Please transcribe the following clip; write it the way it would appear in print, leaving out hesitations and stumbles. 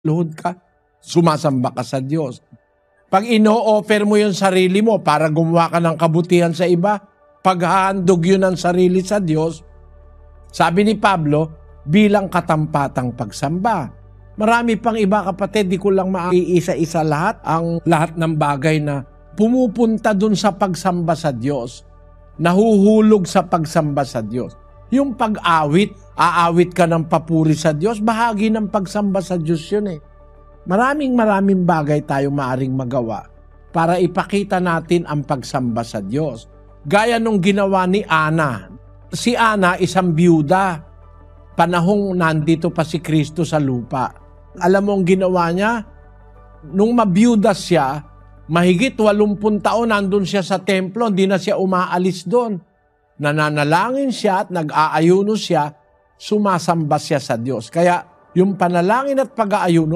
luhod ka, sumasamba ka sa Diyos. Pag ino-offer mo yung sarili mo para gumawa ka ng kabutihan sa iba, paghahandog yun ng sarili sa Diyos, sabi ni Pablo, bilang katampatang pagsamba. Marami pang iba, kapatid, di ko lang maiisa-isa lahat ng bagay na pumupunta dun sa pagsamba sa Diyos, nahuhulog sa pagsamba sa Diyos. Yung pag-awit, aawit ka ng papuri sa Diyos, bahagi ng pagsamba sa Diyos yun eh. Maraming bagay tayo maaring magawa para ipakita natin ang pagsamba sa Diyos. Gaya nung ginawa ni Ana. Si Ana, isang byuda, panahong nandito pa si Kristo sa lupa. Alam mo ang ginawa niya? Nung mabiyuda siya, mahigit 80 taon nandun siya sa templo, hindi na siya umaalis doon. Nananalangin siya at nag-aayuno siya, sumasamba siya sa Diyos. Kaya yung panalangin at pag-aayuno,